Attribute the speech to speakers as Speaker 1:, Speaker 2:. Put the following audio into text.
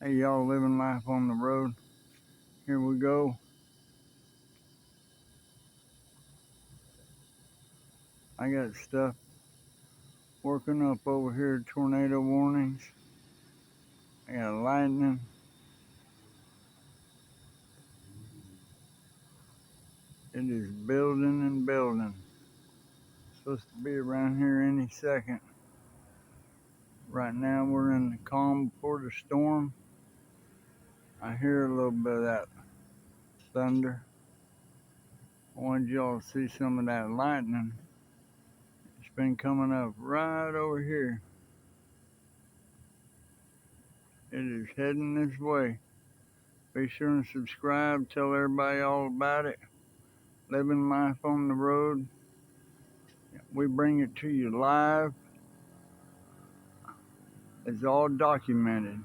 Speaker 1: Hey y'all, living life on the road. Here we go. I got stuff working up over here. Tornado warnings. I got lightning. It is building and building. Supposed to be around here any second. Right now we're in the calm before the storm. I hear a little bit of that thunder. I wanted y'all to see some of that lightning. It's been coming up right over here. It is heading this way. Be sure and subscribe. Tell everybody all about it. Living life on the road. We bring it to you live. It's all documented.